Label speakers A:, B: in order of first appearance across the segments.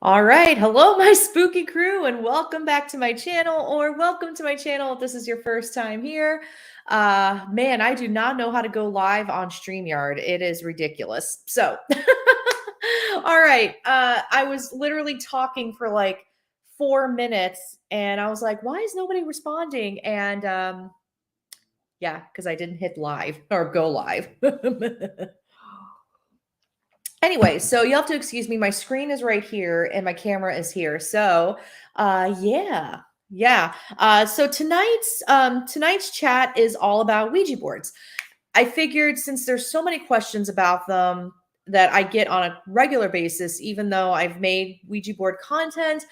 A: All right. Hello, my spooky crew, and welcome back to my channel, or welcome to my channel if this is your first time here. Man, I do not know how to go live on StreamYard. It is ridiculous. So, all right. I was literally talking for like 4 minutes, and I was like, why is nobody responding? And yeah, because I didn't hit live or go live. Anyway, so you have to excuse me. My screen is right here and my camera is here. So, yeah. Yeah. So tonight's chat is all about Ouija boards. I figured since there's so many questions about them that I get on a regular basis, even though I've made Ouija board content,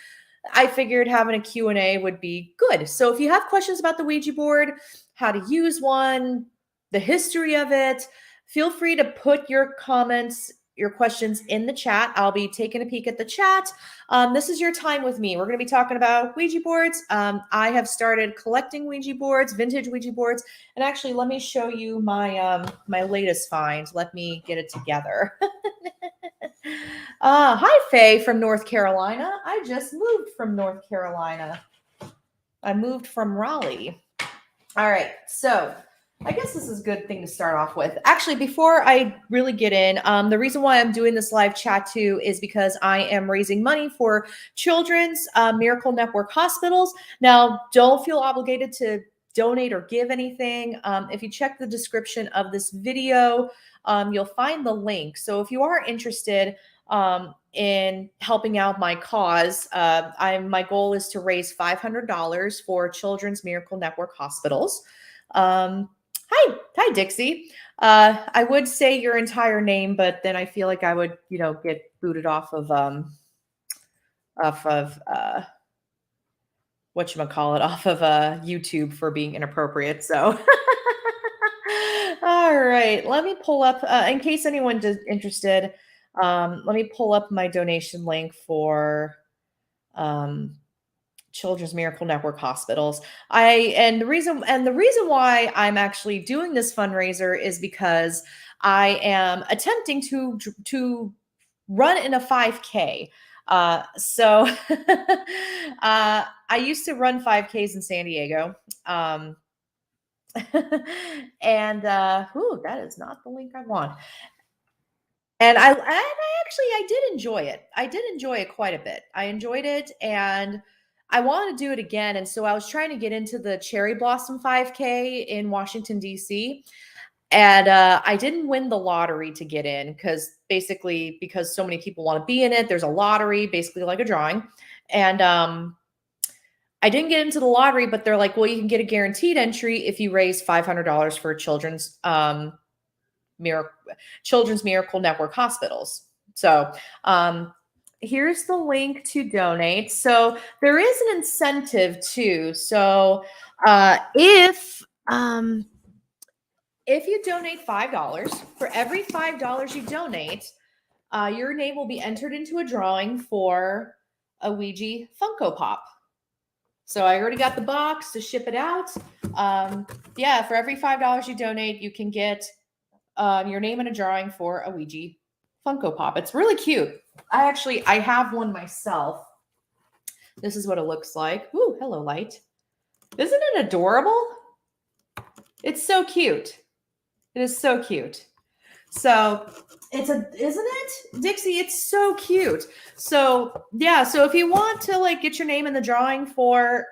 A: I figured having a Q&A would be good. So if you have questions about the Ouija board, how to use one, the history of it, feel free to put your comments, your questions in the chat. I'll be taking a peek at the chat. This is your time with me. We're going to be talking about Ouija boards. I have started collecting Ouija boards, vintage Ouija boards, and actually, let me show you my my latest find. Let me get it together. Hi, Faye from North Carolina. I just moved from North Carolina. I moved from Raleigh. All right, so I guess this is a good thing to start off with. Actually, before I really get in, the reason why I'm doing this live chat too is because I am raising money for Children's Miracle Network hospitals. Now, don't feel obligated to donate or give anything. If you check the description of this video, you'll find the link. So if you are interested in helping out my cause, my goal is to raise $500 for Children's Miracle Network hospitals. Hi, Dixie. I would say your entire name, but then I feel like I would, get booted off of YouTube for being inappropriate. So, all right, let me pull up in case anyone is interested. Let me pull up my donation link for Children's Miracle Network hospitals. The reason why I'm actually doing this fundraiser is because I am attempting to run in a 5K. So I used to run 5Ks in San Diego. And that is not the link I want. And I did enjoy it. I did enjoy it quite a bit. I enjoyed it, and I want to do it again. And so I was trying to get into the Cherry Blossom 5K in Washington, D.C. And I didn't win the lottery to get in because so many people want to be in it. There's a lottery, basically like a drawing. And I didn't get into the lottery, but they're like, well, you can get a guaranteed entry if you raise $500 for Children's Miracle Network hospitals. So here's the link to donate. So there is an incentive too. So if you donate $5, for every $5 you donate, your name will be entered into a drawing for a Ouija Funko Pop. So I already got the box to ship it out. Yeah, for every $5 you donate, you can get your name in a drawing for a Ouija Funko Pop. It's really cute. I have one myself. This is what it looks like. Ooh, hello, light. Isn't it adorable? It's so cute. It is so cute. So isn't it, Dixie? It's so cute. So yeah. So if you want to get your name in the drawing for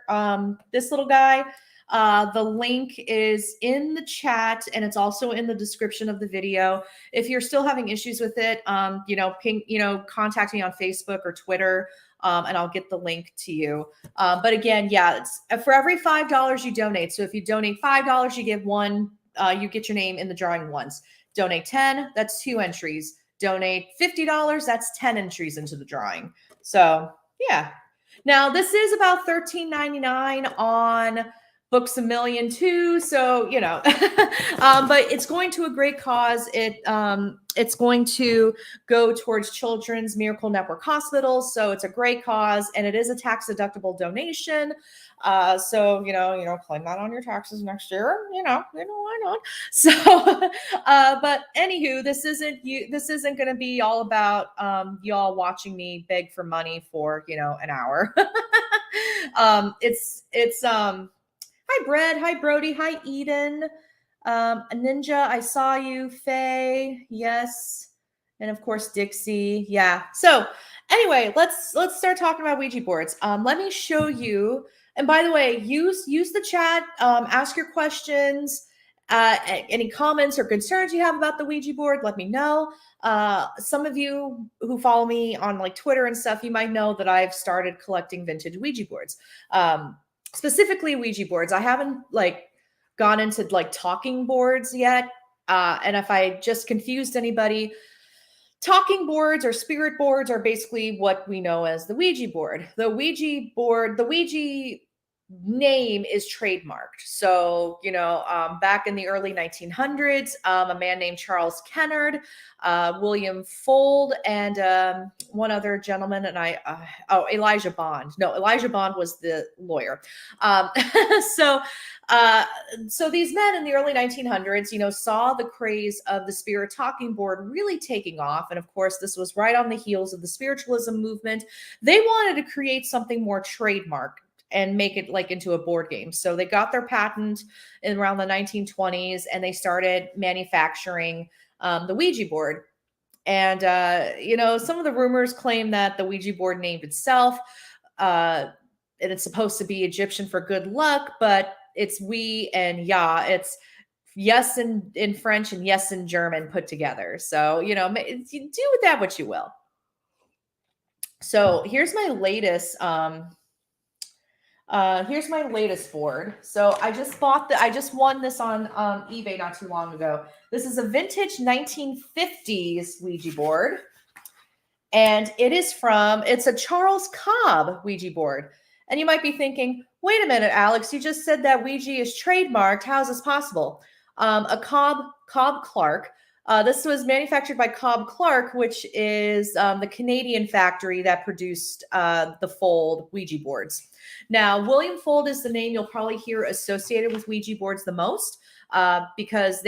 A: this little guy, the link is in the chat and it's also in the description of the video. If you're still having issues with it, contact me on Facebook or Twitter, and I'll get the link to you. But again, yeah, it's for every $5 you donate. So if you donate $5, you give one, you get your name in the drawing once. Donate 10, that's 2 entries. Donate $50, that's 10 entries into the drawing. So yeah. Now this is about $13.99 on Books A Million too, so but it's going to a great cause. It's going to go towards Children's Miracle Network hospitals. So it's a great cause, and it is a tax deductible donation. So claim that on your taxes next year. Why not? So, but anywho, this isn't going to be all about y'all watching me beg for money for an hour. It's hi Brad, hi Brody, hi Eden. Ninja, I saw you. Faye, yes, and of course Dixie, yeah. So anyway, let's start talking about Ouija boards. Let me show you. And by the way, use the chat. Ask your questions. Any comments or concerns you have about the Ouija board, let me know. Some of you who follow me on like Twitter and stuff, you might know that I've started collecting vintage Ouija boards. Specifically Ouija boards. I haven't gone into like talking boards yet. And if I just confused anybody, talking boards or spirit boards are basically what we know as the Ouija board. The Ouija name is trademarked. So, back in the early 1900s, a man named Charles Kennard, William Fold, and one other gentleman, and Elijah Bond. No, Elijah Bond was the lawyer. So these men in the early 1900s, saw the craze of the spirit talking board really taking off. And of course, this was right on the heels of the spiritualism movement. They wanted to create something more trademarked and make it into a board game. So they got their patent in around the 1920s, and they started manufacturing the Ouija board. And, some of the rumors claim that the Ouija board named itself, and it's supposed to be Egyptian for good luck, but it's we and ya. It's yes in French and yes in German put together. So, do with that what you will. So here's my latest board. So I just won this on eBay not too long ago. This is a vintage 1950s Ouija board. And it's a Charles Cobb Ouija board. And you might be thinking, wait a minute, Alex, you just said that Ouija is trademarked. How is this possible? A Cobb Clark. This was manufactured by Cobb Clark, which is the Canadian factory that produced the Fold Ouija boards. Now, William Fold is the name you'll probably hear associated with Ouija boards the most, because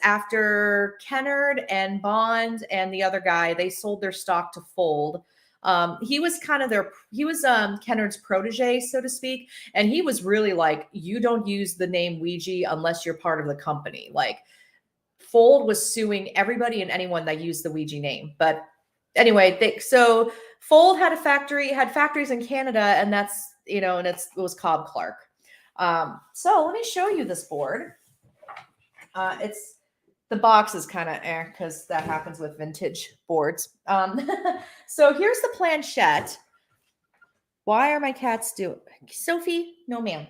A: after Kennard and Bond and the other guy, they sold their stock to Fold. He was Kennard's protege, so to speak. And he was really like, you don't use the name Ouija unless you're part of the company. Like, Fold was suing everybody and anyone that used the Ouija name. But anyway, so Fold had factories in Canada, and that's, it was Cobb Clark. So let me show you this board. The box is kind of because that happens with vintage boards. So here's the Planchette. Why are my cats doing? Sophie? No, ma'am.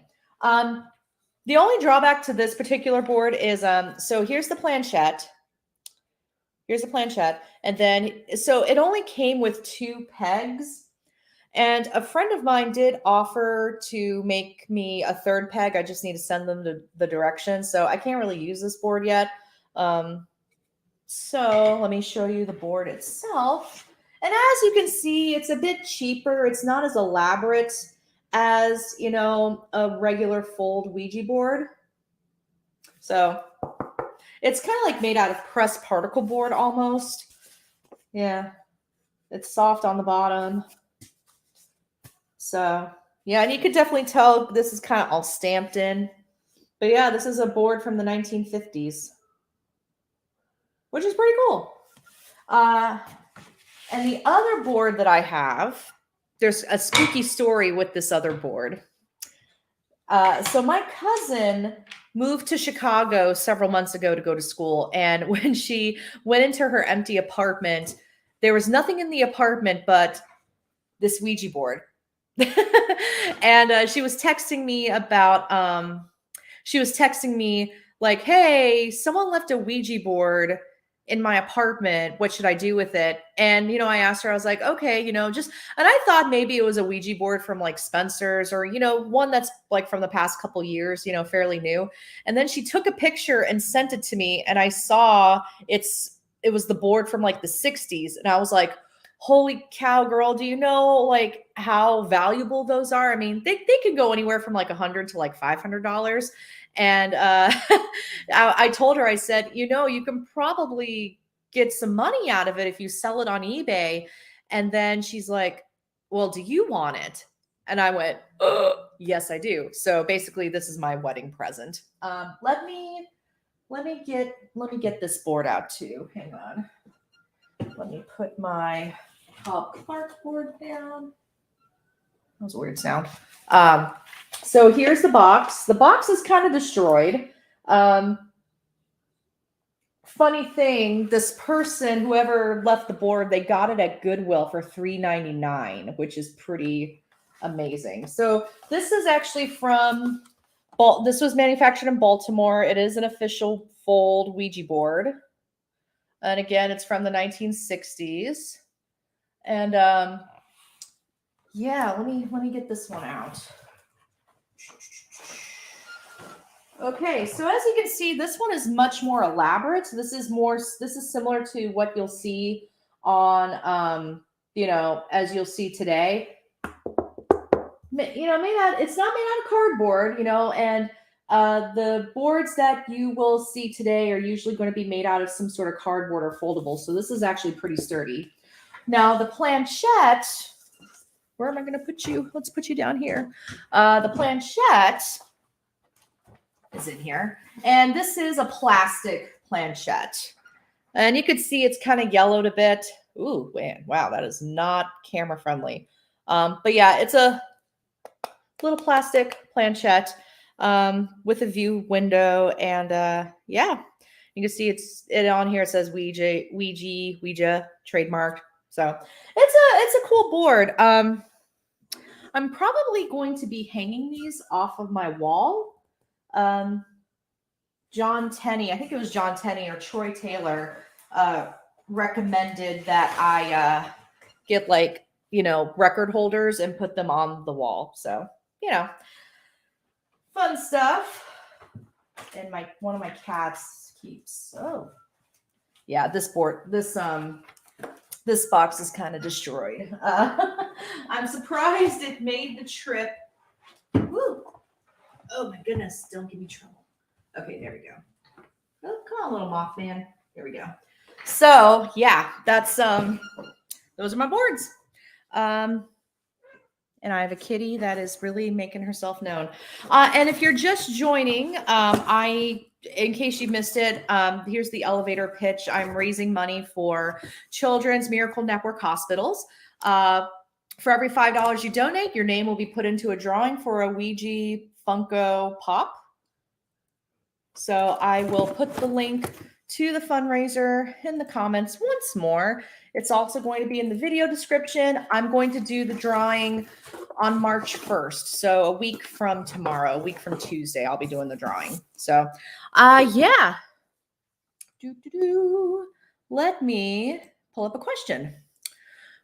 A: The only drawback to this particular board is, so here's the Planchette. Here's the Planchette. And then, so it only came with 2 pegs. And a friend of mine did offer to make me a 3rd peg. I just need to send them the directions. So I can't really use this board yet. So let me show you the board itself. And as you can see, it's a bit cheaper. It's not as elaborate as, a regular Fold Ouija board. So it's kind of like made out of pressed particle board almost. Yeah. It's soft on the bottom. So, yeah, and you could definitely tell this is kind of all stamped in. But yeah, this is a board from the 1950s, which is pretty cool. And the other board that I have, there's a spooky story with this other board. So my cousin moved to Chicago several months ago to go to school. And when she went into her empty apartment, there was nothing in the apartment but this Ouija board. And she was texting me like, hey, someone left a Ouija board in my apartment. What should I do with it? And, I asked her, I was like, okay, and I thought maybe it was a Ouija board from like Spencer's or, one that's like from the past couple years, fairly new. And then she took a picture and sent it to me. And I saw it's it was the board from like the 60s. And I was like, holy cow, girl, do you know like how valuable those are? I mean, they can go anywhere from like $100 to like $500. And I told her, I said, you know, you can probably get some money out of it if you sell it on eBay. And then she's like, well, do you want it? And I went, yes, I do. So basically this is my wedding present. Let me get this board out too. Hang on. Let me put my Cobb Clark board down. That was a weird sound. So here's the box. The box is kind of destroyed. Funny thing, this person, whoever left the board, they got it at Goodwill for $3.99, which is pretty amazing. So this is actually from, this was manufactured in Baltimore. It is an official fold Ouija board. And again, it's from the 1960s. And yeah, let me get this one out. Okay, so as you can see, this one is much more elaborate. This is similar to what you'll see on you know, as you'll see today. You know, it's not made out of cardboard, you know, and the boards that you will see today are usually going to be made out of some sort of cardboard or foldable. So this is actually pretty sturdy. Now the planchette, where am I going to put you? Let's put you down here. The planchette is in here. And this is a plastic planchette. And you can see it's kind of yellowed a bit. Ooh, man, wow, that is not camera friendly. But yeah, it's a little plastic planchette with a view window. And yeah, you can see it on here. It says Ouija trademarked. So it's a cool board. I'm probably going to be hanging these off of my wall. John Tenney, I think it was John Tenney or Troy Taylor, recommended that I get like, you know, record holders and put them on the wall. So, you know, fun stuff. And one of my cats keeps, oh yeah, this box is kind of destroyed. I'm surprised it made the trip. Woo. Oh my goodness, don't give me trouble. Okay, there we go. Oh, come on, little Mothman. There we go. So yeah, that's those are my boards. And I have a kitty that is really making herself known. And if you're just joining, in case you missed it, here's the elevator pitch. I'm raising money for Children's Miracle Network hospitals. For every $5 you donate, your name will be put into a drawing for a Ouija Funko Pop. So I will put the link to the fundraiser in the comments once more. It's also going to be in the video description. I'm going to do the drawing on March 1st. So a week from tomorrow, a week from Tuesday, I'll be doing the drawing. So, yeah. Let me pull up a question.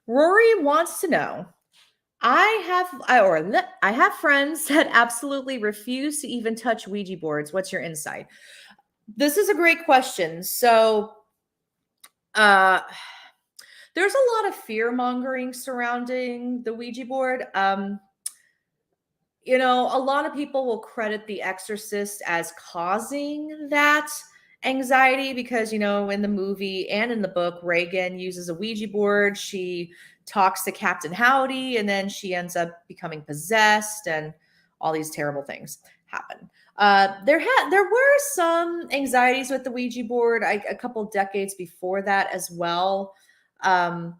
A: Rory wants to know, I have friends that absolutely refuse to even touch Ouija boards. What's your insight? This is a great question. So, there's a lot of fear mongering surrounding the Ouija board. You know, a lot of people will credit The Exorcist as causing that anxiety because, you know, in the movie and in the book, Reagan uses a Ouija board. She talks to Captain Howdy, and then she ends up becoming possessed, and all these terrible things happen. There were some anxieties with the Ouija board a couple decades before that as well. Not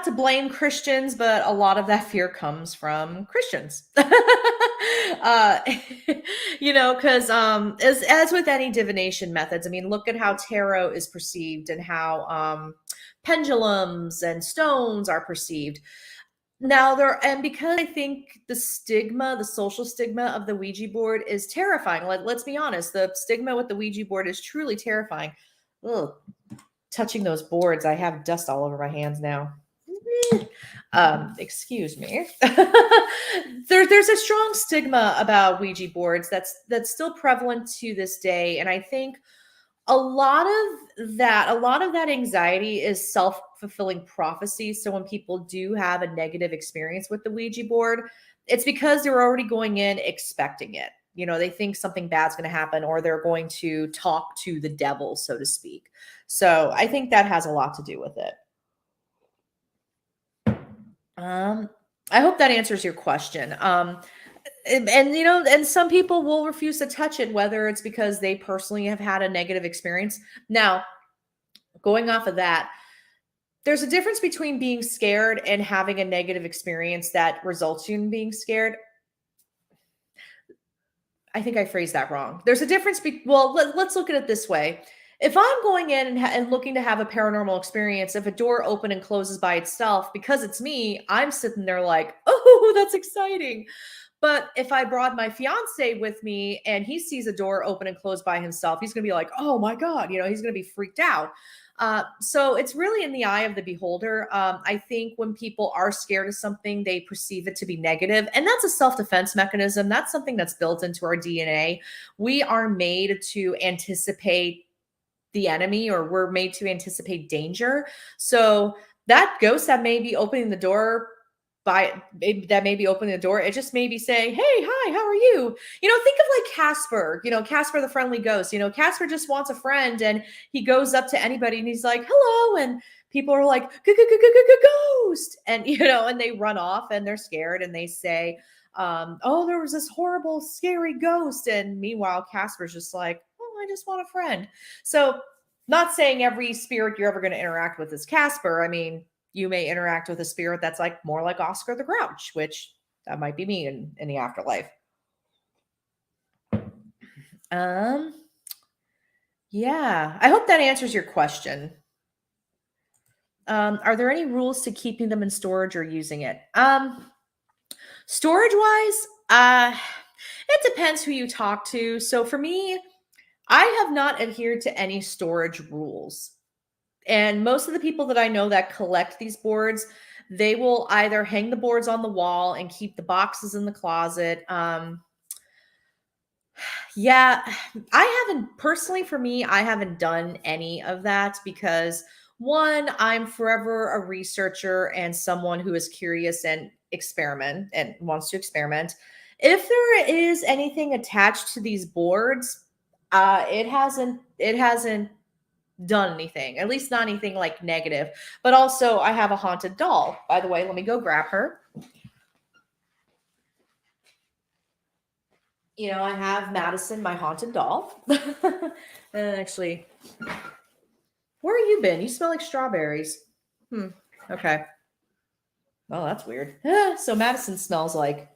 A: to blame Christians, but a lot of that fear comes from Christians. You know, because as with any divination methods, I mean, look at how tarot is perceived and how pendulums and stones are perceived. Now because I think the social stigma of the Ouija board is terrifying. Let's be honest, the stigma with the Ouija board is truly terrifying. Ugh. Touching those boards, I have dust all over my hands now. Excuse me. There's a strong stigma about Ouija boards that's still prevalent to this day, and I think A lot of that anxiety is self-fulfilling prophecy. So when people do have a negative experience with the Ouija board, it's because they're already going in expecting it. You know, they think something bad's going to happen, or they're going to talk to the devil, so to speak. So I think that has a lot to do with it. Um, I hope that answers your question. And you know, and some people will refuse to touch it, whether it's because they personally have had a negative experience. Now, going off of that, there's a difference between being scared and having a negative experience that results you in being scared. I think I phrased that wrong. There's a difference. Well, let's look at it this way. If I'm going in and looking to have a paranormal experience, if a door open and closes by itself, because it's me, I'm sitting there like, oh, that's exciting. But if I brought my fiance with me and he sees a door open and close by himself, he's going to be like, oh my God, you know, he's going to be freaked out. So it's really in the eye of the beholder. I think when people are scared of something, they perceive it to be negative, and that's a self-defense mechanism. That's something that's built into our DNA. We are made to anticipate the enemy, or we're made to anticipate danger. So that ghost that may be opening the door that may be opening the door, it just may be saying, hey, hi, how are you? You know, think of like Casper, you know, Casper the friendly ghost. You know, Casper just wants a friend, and he goes up to anybody and he's like, hello, and people are like, ghost, and you know, and they run off and they're scared and they say, oh, there was this horrible scary ghost, and meanwhile Casper's just like, oh, I just want a friend. So not saying every spirit you're ever going to interact with is Casper. I mean, you may interact with a spirit that's like more like Oscar the Grouch, which that might be me in the afterlife. Yeah, I hope that answers your question. Are there any rules to keeping them in storage or using it? Storage wise, it depends who you talk to. So for me, I have not adhered to any storage rules. And most of the people that I know that collect these boards, they will either hang the boards on the wall and keep the boxes in the closet. Yeah, I haven't personally, for me, I haven't done any of that because one, I'm forever a researcher and someone who is curious and experiment and wants to experiment. If there is anything attached to these boards, it hasn't done anything, at least not anything like negative. But also, I have a haunted doll. By the way, let me go grab her. You know, I have Madison, my haunted doll. And actually, where have you been? You smell like strawberries. Okay. Oh, that's weird. So Madison smells like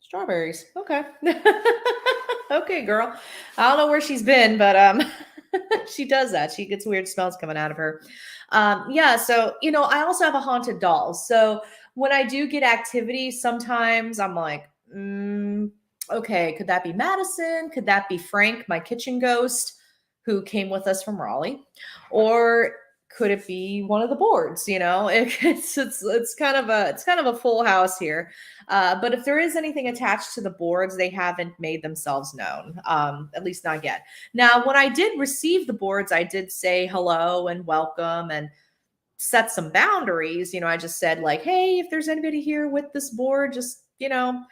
A: strawberries. Okay. Okay, girl. I don't know where she's been, but she does that. She gets weird smells coming out of her. Yeah, so you know, I also have a haunted doll. So when I do get activity, sometimes I'm like, okay, could that be Madison? Could that be Frank, my kitchen ghost, who came with us from Raleigh? Or could it be one of the boards? You know, it's kind of a full house here. But if there is anything attached to the boards, they haven't made themselves known, at least not yet. Now, when I did receive the boards, I did say hello and welcome and set some boundaries. You know, I just said like, hey, if there's anybody here with this board, just you know,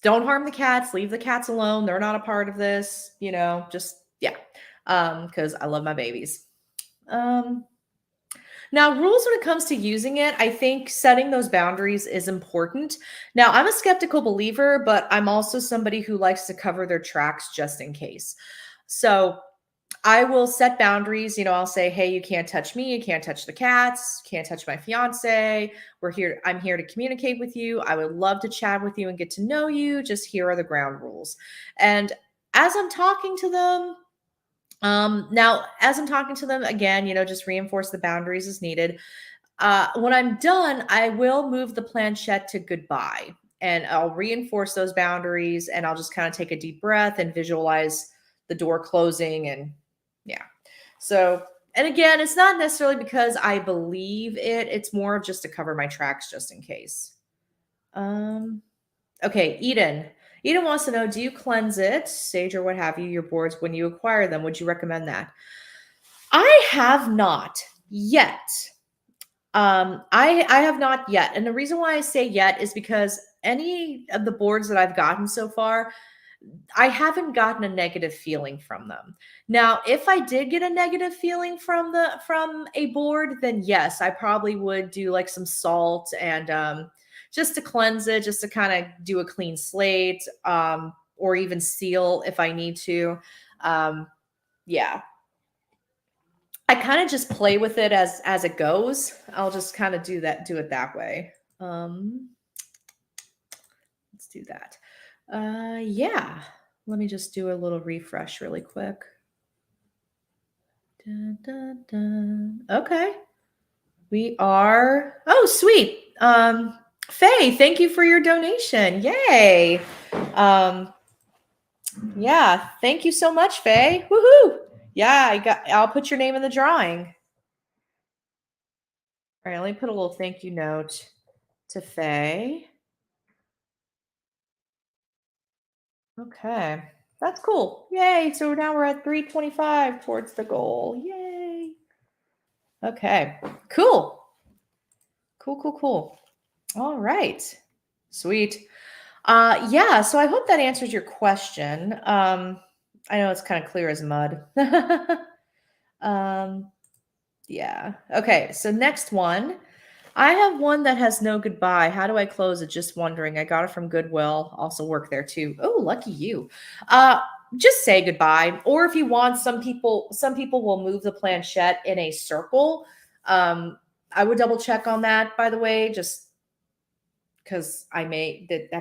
A: don't harm the cats, leave the cats alone. They're not a part of this, you know, just yeah. Because I love my babies. Now, rules when it comes to using it, I think setting those boundaries is important. Now, I'm a skeptical believer, but I'm also somebody who likes to cover their tracks just in case. So I will set boundaries. You know, I'll say, hey, you can't touch me. You can't touch the cats. Can't touch my fiance. I'm here to communicate with you. I would love to chat with you and get to know you. Just here are the ground rules. And as I'm talking to them, now, as I'm talking to them again, you know, just reinforce the boundaries as needed. When I'm done, I will move the planchette to goodbye and I'll reinforce those boundaries and I'll just kind of take a deep breath and visualize the door closing. And yeah. So, and again, it's not necessarily because I believe it, it's more of just to cover my tracks just in case. Okay, Eden. Eden wants to know, do you cleanse it, sage or what have you, your boards when you acquire them? Would you recommend that? I have not yet. I have not yet. And the reason why I say yet is because any of the boards that I've gotten so far, I haven't gotten a negative feeling from them. Now, if I did get a negative feeling from a board, then yes, I probably would do like some salt and just to cleanse it, just to kind of do a clean slate, or even seal if I need to. Yeah. I kind of just play with it as it goes. I'll just kind of do it that way. Let's do that. Yeah. Let me just do a little refresh really quick. Dun, dun, dun. Okay. We are, oh, sweet. Faye, thank you for your donation. Yay. Yeah, thank you so much, Faye. Woohoo. Yeah, I'll put your name in the drawing. All right, let me put a little thank you note to Faye. Okay, that's cool. Yay. So now we're at 325 towards the goal. Yay. Okay, cool. Cool. All right. Sweet. Yeah, so I hope that answers your question. I know it's kind of clear as mud. Yeah. Okay, so next one. I have one that has no goodbye. How do I close it? Just wondering. I got it from Goodwill. Also work there too. Oh, lucky you. Just say goodbye. Or if you want, some people will move the planchette in a circle. I would double check on that, by the way, just because that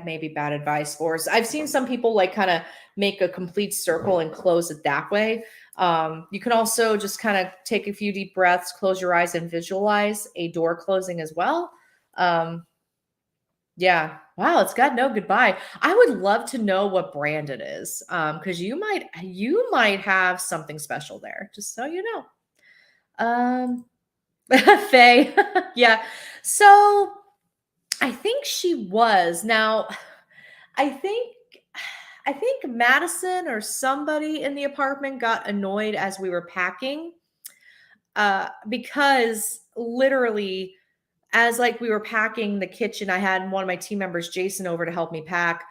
A: may be bad advice for us. I've seen some people like kind of make a complete circle and close it that way. You can also just kind of take a few deep breaths, close your eyes, and visualize a door closing as well. Yeah. Wow, it's got no goodbye. I would love to know what brand it is, because you might have something special there. Just so you know. Faye, yeah. So I think she was. Now, I think Madison or somebody in the apartment got annoyed as we were packing, because literally as like we were packing the kitchen, I had one of my team members, Jason, over to help me pack.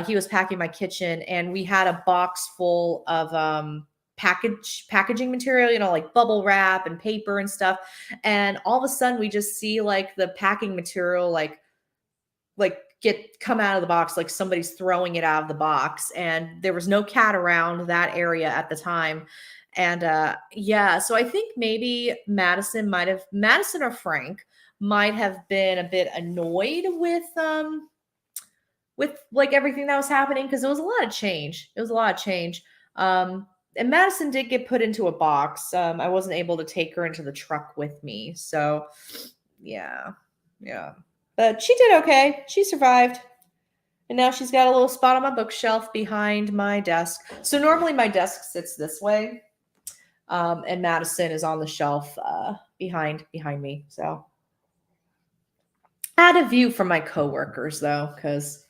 A: He was packing my kitchen, and we had a box full of packaging material, like bubble wrap and paper and stuff. And all of a sudden we just see like the packing material like come out of the box, like somebody's throwing it out of the box, and there was no cat around that area at the time. And yeah, so I think maybe Madison or Frank might have been a bit annoyed with like everything that was happening, because it was a lot of change. And Madison did get put into a box. I wasn't able to take her into the truck with me. So yeah. But she did okay. She survived. And now she's got a little spot on my bookshelf behind my desk. So normally my desk sits this way. And Madison is on the shelf behind me. So add a view from my coworkers though, because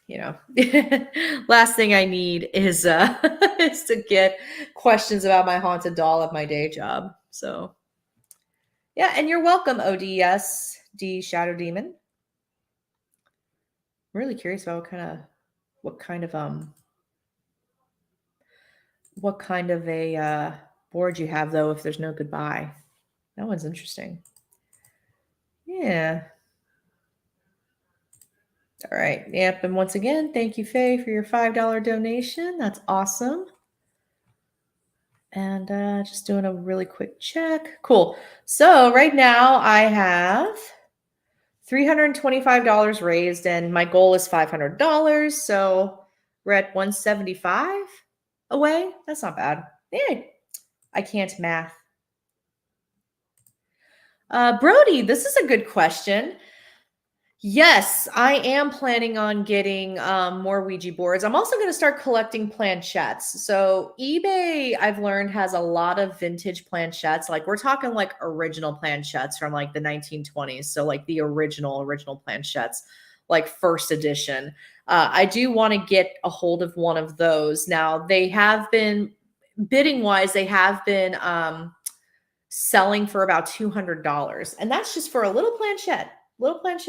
A: last thing I need is to get questions about my haunted doll at my day job. So yeah, and you're welcome, ODS D Shadow Demon. I'm really curious about what kind of a board you have though, if there's no goodbye. That one's interesting. Yeah. All right. Yep. And once again, thank you, Faye, for your $5 donation. That's awesome. And just doing a really quick check. Cool. So right now I have $325 raised, and my goal is $500. So we're at $175 away. That's not bad. Yay. I can't math. Brody, this is a good question. Yes, I am planning on getting more Ouija boards. I'm also going to start collecting planchettes. So eBay, I've learned, has a lot of vintage planchettes. Like we're talking like original planchettes from like the 1920s. So like the original planchettes, like first edition. I do want to get a hold of one of those. Now, they have been, bidding wise, they have been selling for about $200. And that's just for a little planchette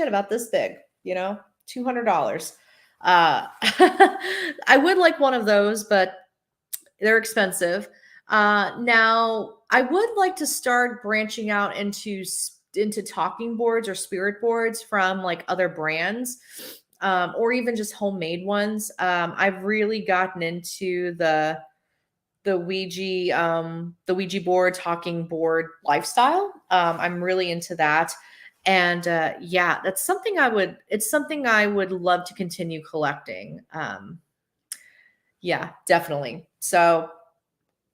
A: about this big, $200. I would like one of those, but they're expensive. Now, I would like to start branching out into talking boards or spirit boards from like other brands, or even just homemade ones. I've really gotten into the Ouija board, talking board lifestyle. I'm really into that. And yeah, it's something I would love to continue collecting. Yeah, definitely. So,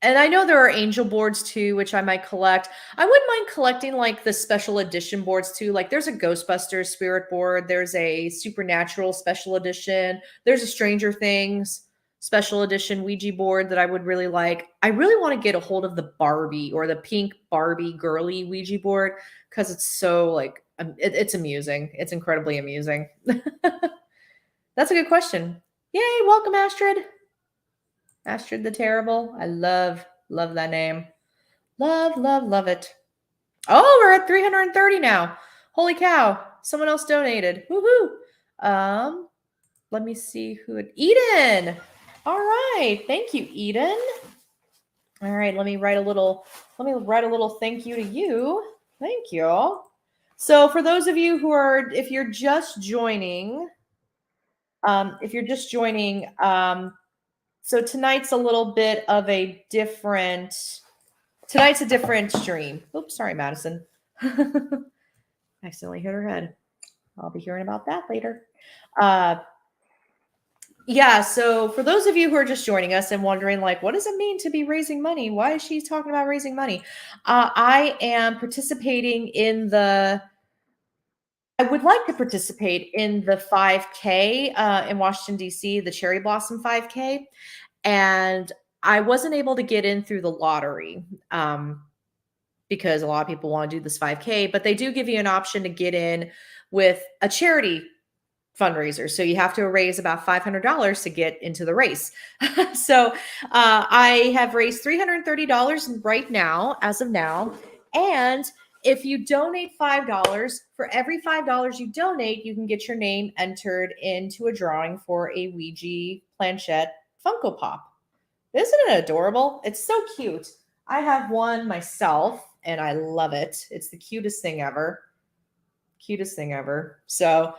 A: and I know there are angel boards too, which I might collect. I wouldn't mind collecting like the special edition boards too. Like there's a Ghostbusters spirit board, there's a Supernatural special edition, there's a Stranger Things special edition Ouija board that I would really like. I really want to get a hold of the Barbie or the pink Barbie girly Ouija board because it's so like it's amusing. It's incredibly amusing. That's a good question. Yay, welcome Astrid. Astrid the Terrible. I love that name. Love it. Oh, we're at 330 now. Holy cow. Someone else donated. Woohoo. Let me see who Eden. All right. Thank you, Eden. All right, let me write a little thank you to you. Thank you. So for those of you who are, if you're just joining, so tonight's a different stream. Oops, sorry, Madison. Accidentally hit her head. I'll be hearing about that later. Yeah, so for those of you who are just joining us and wondering, like, what does it mean to be raising money? Why is she talking about raising money? I am participating I would like to participate in the 5K in Washington, D.C., the Cherry Blossom 5K. And I wasn't able to get in through the lottery because a lot of people want to do this 5K, but they do give you an option to get in with a charity fundraiser. So you have to raise about $500 to get into the race. So I have raised $330 right now, as of now. And if you donate $5, for every $5 you donate, you can get your name entered into a drawing for a Ouija Planchette Funko Pop. Isn't it adorable? It's so cute. I have one myself and I love it. It's the cutest thing ever. So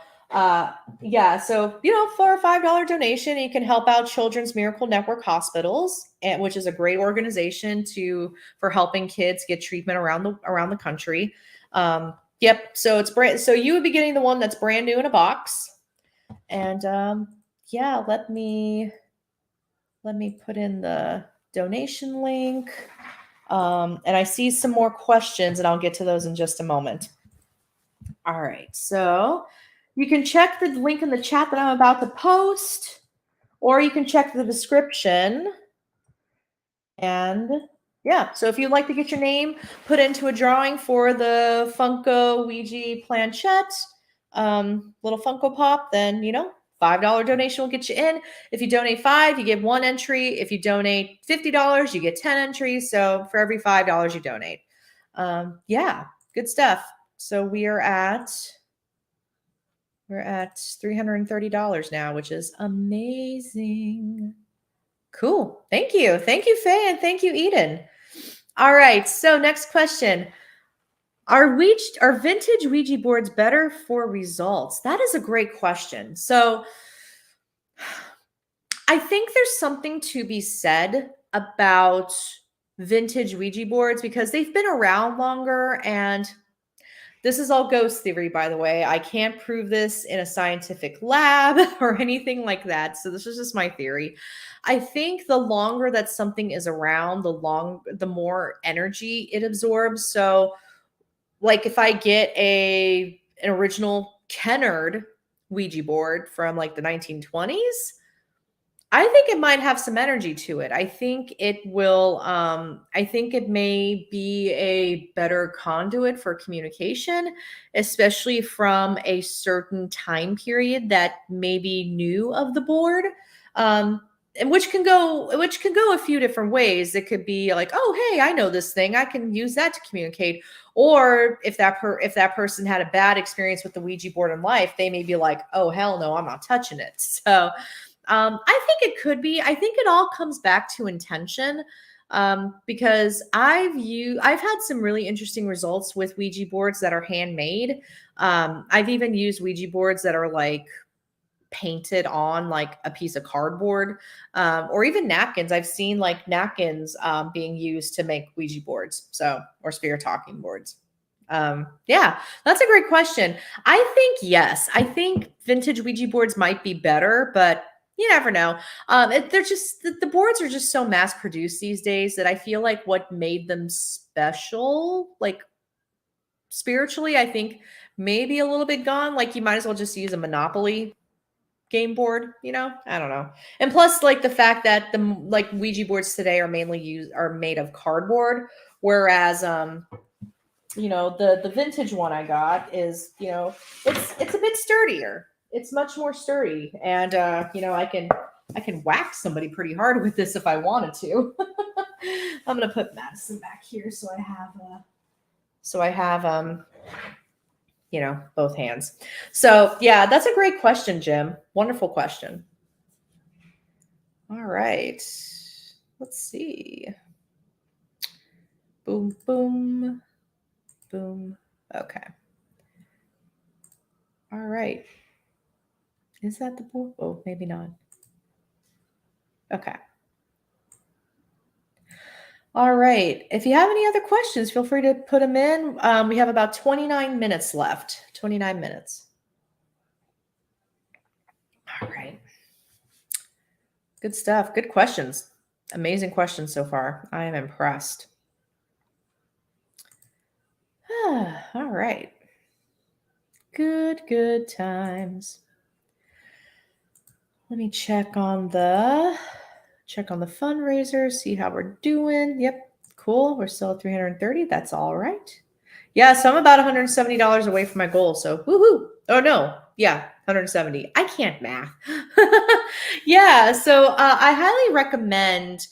A: yeah, so for a $5 donation, you can help out Children's Miracle Network Hospitals, which is a great organization for helping kids get treatment around the country. Yep. So so you would be getting the one that's brand new in a box, and yeah, let me put in the donation link, and I see some more questions, and I'll get to those in just a moment. All right, so you can check the link in the chat that I'm about to post, or you can check the description. And yeah, so if you'd like to get your name put into a drawing for the Funko Ouija Planchette, little Funko Pop, then, $5 donation will get you in. If you donate $5, you get 1 entry. If you donate $50, you get 10 entries. So for every $5 you donate. Yeah, good stuff. So we're at $330 now, which is amazing. Cool. Thank you. Thank you, Faye, and thank you, Eden. All right. So next question. Are vintage Ouija boards better for results? That is a great question. So I think there's something to be said about vintage Ouija boards because they've been around longer, and this is all ghost theory, by the way. I can't prove this in a scientific lab or anything like that. So this is just my theory. I think the longer that something is around, the more energy it absorbs. So like if I get an original Kennard Ouija board from like the 1920s, I think it might have some energy to it. I think it will, I think it may be a better conduit for communication, especially from a certain time period that maybe knew of the board. Um, and which can go a few different ways. It could be like, oh, hey, I know this thing. I can use that to communicate. Or if if that person had a bad experience with the Ouija board in life, they may be like, oh, hell no, I'm not touching it. So I think it could be. I think it all comes back to intention, because I've had some really interesting results with Ouija boards that are handmade. I've even used Ouija boards that are like painted on like a piece of cardboard, or even napkins. I've seen like napkins being used to make Ouija boards, or spirit talking boards. Yeah, that's a great question. I think yes. I think vintage Ouija boards might be better, but you never know. They're just the boards are just so mass produced these days that I feel like what made them special, like spiritually, I think maybe a little bit gone. Like you might as well just use a Monopoly game board, I don't know. And plus like the fact that the like Ouija boards today are made of cardboard, whereas the vintage one I got is, it's a bit sturdier. It's much more sturdy, and I can whack somebody pretty hard with this if I wanted to. I'm gonna put Madison back here so I have both hands. So yeah, that's a great question, Jim. Wonderful question. All right, let's see. Boom, boom. Boom. Okay. All right. Is that the board? Oh, maybe not. Okay. All right. If you have any other questions, feel free to put them in. We have about 29 minutes left. 29 minutes. All right. Good stuff. Good questions. Amazing questions so far. I am impressed. All right. Good times. Let me check on the fundraiser, see how we're doing. Yep, cool. We're still at 330. That's all right. Yeah, so I'm about $170 away from my goal. So woohoo. Oh no. Yeah, 170. I can't math. Yeah, so I highly recommend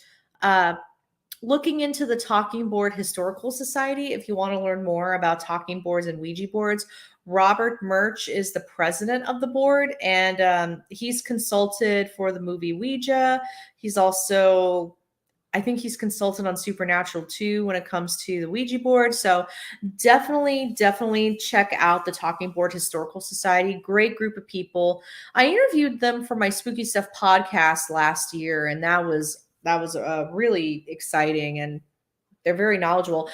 A: looking into the Talking Board Historical Society if you want to learn more about talking boards and Ouija boards. Robert Murch is the president of the board, and he's consulted for the movie Ouija. He's also, I think he's consulted on Supernatural too when it comes to the Ouija board. So definitely check out the Talking Board Historical Society. Great group of people. I interviewed them for my Spooky Stuff podcast last year, and that was really exciting, and they're very knowledgeable.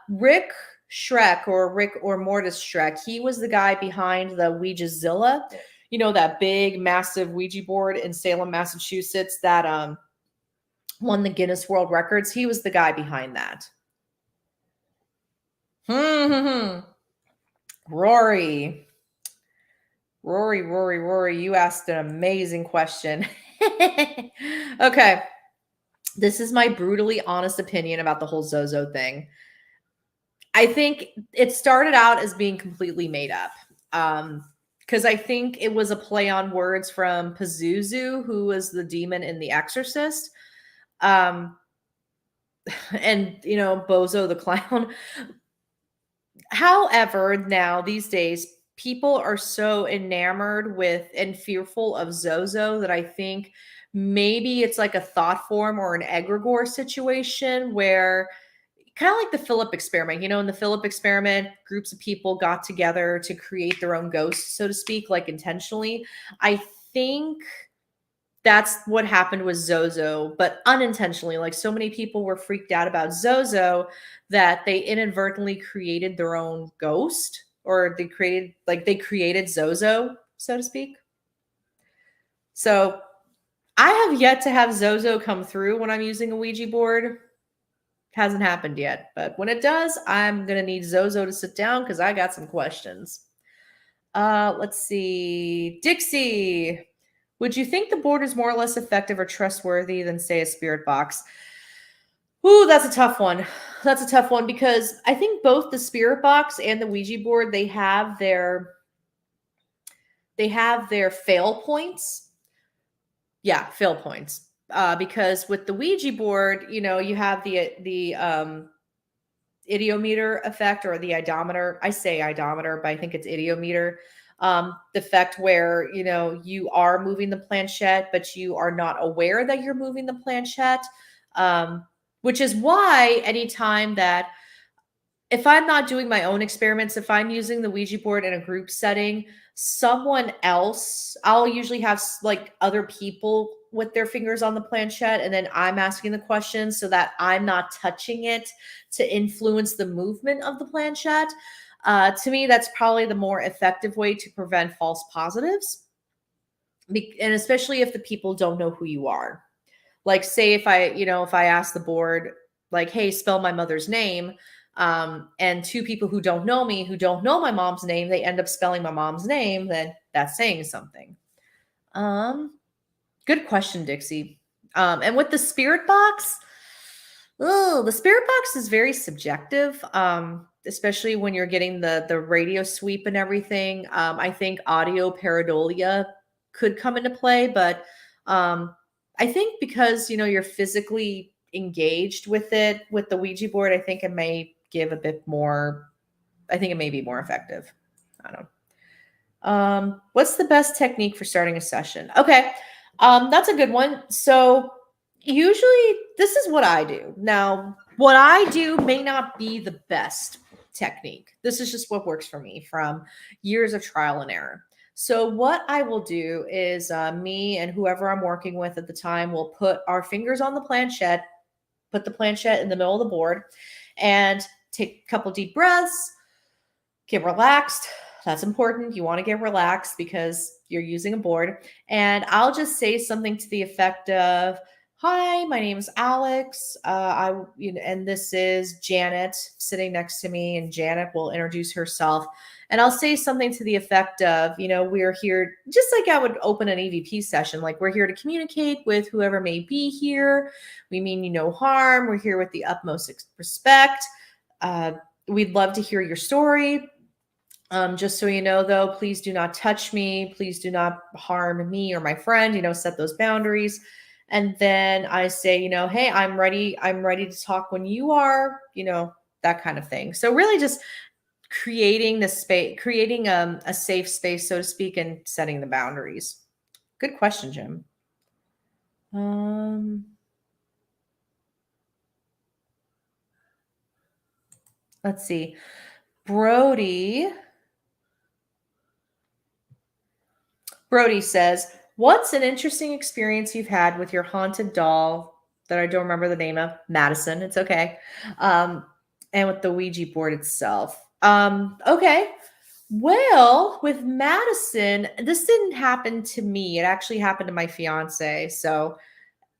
A: Rick Schreck or Mortis Schreck, he was the guy behind the Ouijazilla, that big, massive Ouija board in Salem, Massachusetts that won the Guinness World Records. He was the guy behind that. Rory, you asked an amazing question. Okay. This is my brutally honest opinion about the whole Zozo thing. I think it started out as being completely made up. Because I think it was a play on words from Pazuzu, who was the demon in The Exorcist. And, Bozo the clown. However, now these days, people are so enamored with and fearful of Zozo that I think maybe it's like a thought form or an egregore situation where kind of like the Philip experiment, in the Philip experiment, groups of people got together to create their own ghosts, so to speak, like intentionally. I think that's what happened with Zozo, but unintentionally. Like so many people were freaked out about Zozo that they inadvertently created their own ghost, or they created Zozo, so to speak. So I have yet to have Zozo come through when I'm using a Ouija board. Hasn't happened yet, but when it does, I'm going to need Zozo to sit down because I got some questions. Let's see. Dixie, Would you think the board is more or less effective or trustworthy than, say, a spirit box? Ooh, that's a tough one. That's a tough one because I think both the spirit box and the Ouija board, they have their fail points. Yeah, fail points. Because with the Ouija board, you have the idiometer effect, or the iodometer. I say iodometer, but I think it's idiometer. The effect where, you are moving the planchette, but you are not aware that you're moving the planchette. Which is why anytime that, if I'm not doing my own experiments, if I'm using the Ouija board in a group setting, someone else, I'll usually have like other people with their fingers on the planchette, and then I'm asking the questions so that I'm not touching it to influence the movement of the planchette. To me, that's probably the more effective way to prevent false positives. And especially if the people don't know who you are. Like, say if I ask the board, like, hey, spell my mother's name, and two people who don't know me, who don't know my mom's name, they end up spelling my mom's name, then that's saying something. Good question, Dixie. And with the spirit box, the spirit box is very subjective, especially when you're getting the radio sweep and everything. I think audio pareidolia could come into play, but I think because you're physically engaged with it, with the Ouija board, I think it may give a bit more. I think it may be more effective. I don't know. What's the best technique for starting a session? Okay, that's a good one. So usually this is what I do. Now, what I do may not be the best technique. This is just what works for me from years of trial and error. So what I will do is me and whoever I'm working with at the time will put our fingers on the planchette, put the planchette in the middle of the board, and take a couple deep breaths, get relaxed. That's important. You want to get relaxed because you're using a board. And I'll just say something to the effect of, hi, my name is Alex. And this is Janet sitting next to me, and Janet will introduce herself. And I'll say something to the effect of, we're here, just like I would open an EVP session, like we're here to communicate with whoever may be here. We mean you no harm. We're here with the utmost respect. We'd love to hear your story. Just so you know, though, please do not touch me. Please do not harm me or my friend, set those boundaries. And then I say, hey, I'm ready. I'm ready to talk when you are, that kind of thing. So really just creating the space, creating a safe space, so to speak, and setting the boundaries. Good question, Jim. Let's see. Brody says, what's an interesting experience you've had with your haunted doll that I don't remember the name of? Madison. It's okay. And with the Ouija board itself. Okay. Well, with Madison, this didn't happen to me. It actually happened to my fiance. So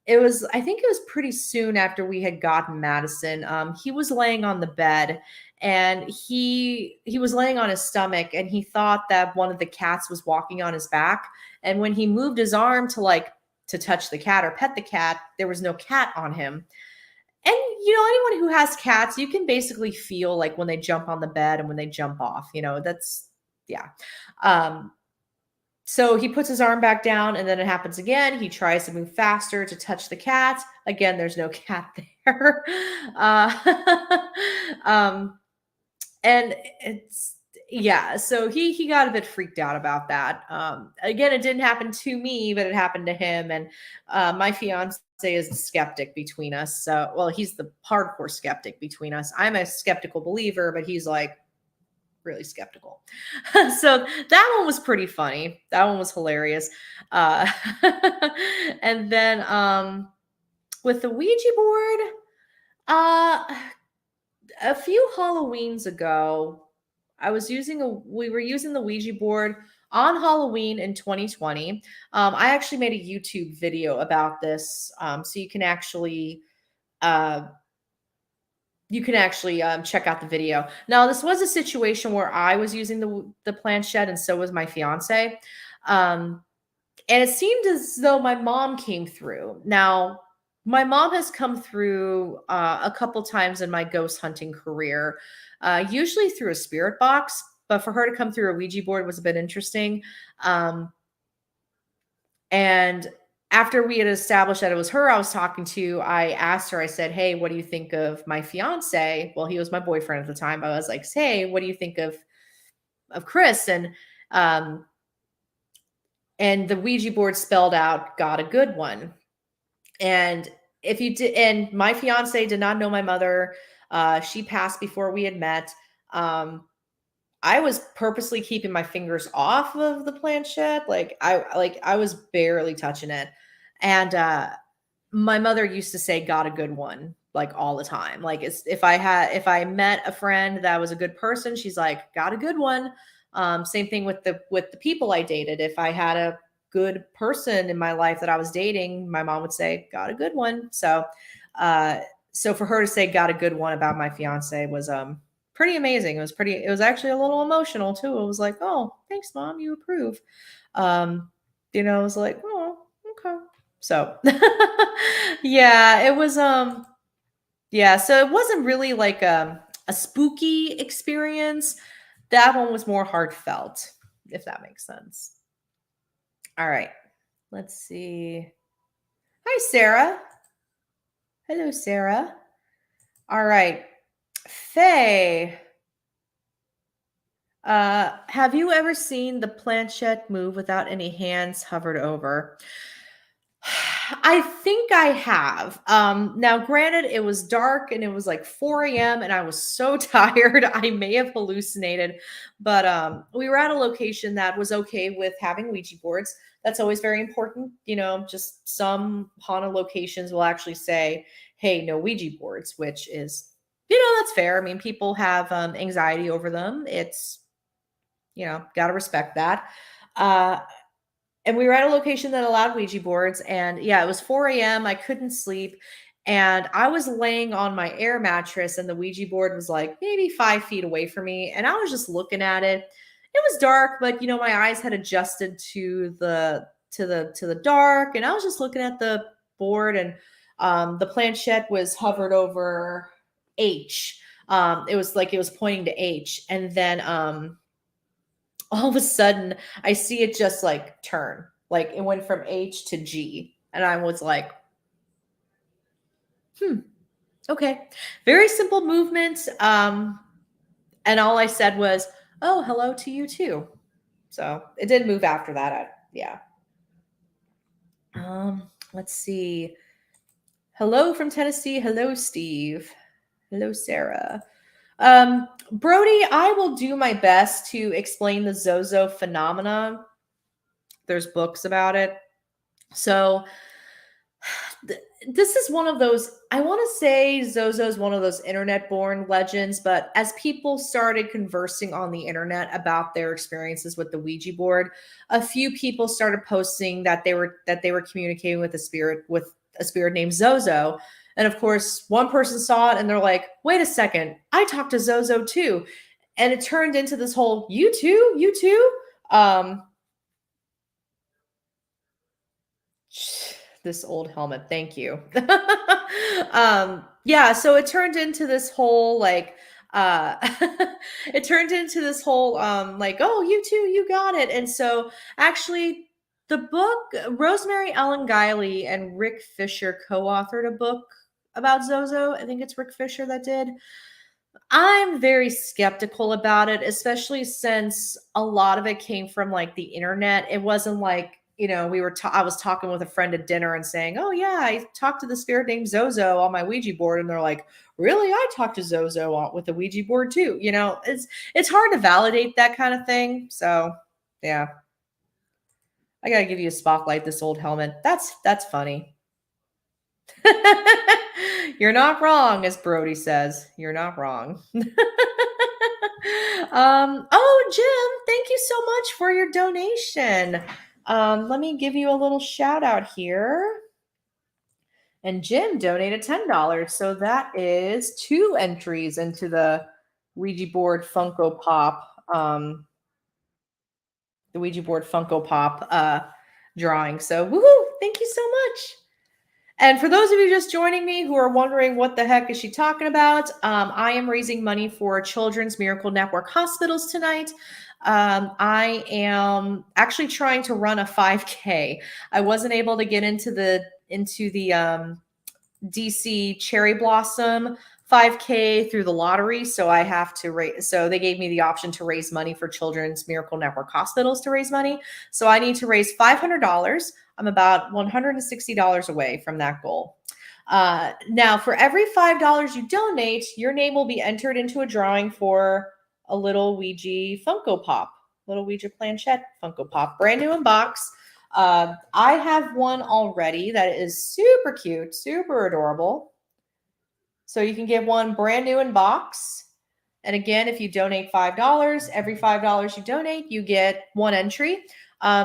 A: I think it was pretty soon after we had gotten Madison. He was laying on the bed, and he was laying on his stomach, and he thought that one of the cats was walking on his back. And when he moved his arm to touch the cat or pet the cat, there was no cat on him. And anyone who has cats, you can basically feel like when they jump on the bed and when they jump off, yeah. So he puts his arm back down, and then it happens again. He tries to move faster to touch the cat. Again, there's no cat there. And it's, yeah, so he got a bit freaked out about that. Again, it didn't happen to me, but it happened to him. And my fiance is a skeptic between us. So, well, he's the hardcore skeptic between us. I'm a skeptical believer, but he's like really skeptical. So that one was pretty funny. That one was hilarious. And then with the Ouija board, a few Halloweens ago, we were using the Ouija board on Halloween in 2020. I actually made a YouTube video about this. So you can actually check out the video. Now, this was a situation where I was using the planchette, and so was my fiance. And it seemed as though my mom came through. Now, my mom has come through a couple times in my ghost hunting career, usually through a spirit box. But for her to come through a Ouija board was a bit interesting. Um, and after we had established that it was her I was talking to, I asked her, I said, "Hey, what do you think of my fiance?" Well, he was my boyfriend at the time. I was like, "Hey, what do you think of Chris?" Um, and the Ouija board spelled out, "Got a good one." And if you did, and my fiance did not know my mother. She passed before we had met. Um, I was purposely keeping my fingers off of the planchette. Like I was barely touching it. And my mother used to say, "Got a good one," like all the time. Like if I met a friend that was a good person, she's like, "Got a good one." Same thing with the people I dated. If I had a good person in my life that I was dating, my mom would say, "Got a good one." Uh, so for her to say "got a good one" about my fiance was pretty amazing. It was actually a little emotional too. It was like, "Oh, thanks, mom, you approve." Um, it was like, "Oh, okay." So yeah, it was yeah, so it wasn't really like a spooky experience. That one was more heartfelt, if that makes sense. All right. Let's see. Hi, Sarah. Hello, Sarah. All right. Faye, have you ever seen the planchette move without any hands hovered over? I think I have. Now, granted, it was dark and it was like 4 a.m. and I was so tired. I may have hallucinated, but we were at a location that was okay with having Ouija boards. That's always very important. Just some haunted locations will actually say, "Hey, no Ouija boards," which is, that's fair. I mean, people have anxiety over them. It's, got to respect that. Uh, and we were at a location that allowed Ouija boards. And yeah, it was 4 a.m. I couldn't sleep. And I was laying on my air mattress, and the Ouija board was like maybe 5 feet away from me. And I was just looking at it. It was dark, but my eyes had adjusted to the dark, and I was just looking at the board, and the planchette was hovered over H. It was like it was pointing to H, and then all of a sudden I see it just like turn. Like it went from H to G. And I was like, okay. Very simple movement. And all I said was, "Oh, hello to you too." So it did move after that. Yeah. Let's see. Hello from Tennessee. Hello, Steve. Hello, Sarah. Brody, I will do my best to explain the Zozo phenomena. There's books about it. So this is one of those, I want to say Zozo is one of those internet born legends, but as people started conversing on the internet about their experiences with the Ouija board, a few people started posting that they were communicating with a spirit named Zozo. And of course, one person saw it and they're like, "Wait a second, I talked to Zozo too." And it turned into this whole "you too, you too." Um this old helmet, thank you. Yeah, so it turned into this whole like uh it turned into this whole like, "Oh, you too, you got it." And so actually the book, Rosemary Ellen Guiley and Rick Fisher co-authored a book about Zozo. I think it's Rick Fisher that did. I'm very skeptical about it, especially since a lot of it came from like the internet. It wasn't like, I was talking with a friend at dinner and saying, "Oh yeah, I talked to the spirit named Zozo on my Ouija board." And they're like, "Really? I talked to Zozo with the Ouija board too." It's hard to validate that kind of thing. So yeah, I gotta give you a spotlight, this old helmet. That's funny. You're not wrong, as Brody says. You're not wrong. Oh, Jim, thank you so much for your donation. Let me give you a little shout out here. And Jim donated $10. So that is 2 entries into the Ouija board Funko Pop. The Ouija board Funko Pop drawing. So woohoo, thank you so much. And for those of you just joining me who are wondering what the heck is she talking about, I am raising money for Children's Miracle Network hospitals tonight. I am actually trying to run a 5K. I wasn't able to get into the DC Cherry Blossom 5K through the lottery, so I have to raise. So they gave me the option to raise money for Children's Miracle Network hospitals to raise money. So I need to raise $500. I'm about $160 away from that goal. Now, for every $5 you donate, your name will be entered into a drawing for a little Ouija Funko Pop, little Ouija Planchette Funko Pop, brand new in box. I have one already that is super cute, super adorable. So you can get one brand new in box. And again, if you donate $5, every $5 you donate, you get one entry.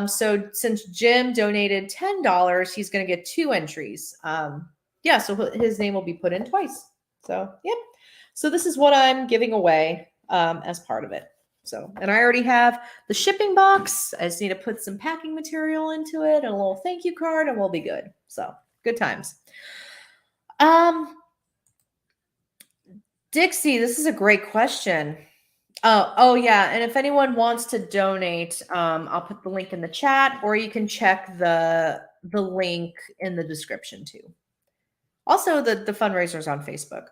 A: So since Jim donated $10, he's going to get 2 entries. Yeah, so his name will be put in twice. So, yep. So this is what I'm giving away as part of it. So, and I already have the shipping box. I just need to put some packing material into it and a little thank you card and we'll be good. So, good times. Dixie, this is a great question. Oh yeah, and if anyone wants to donate, I'll put the link in the chat, or you can check the link in the description too. Also, the fundraiser is on Facebook.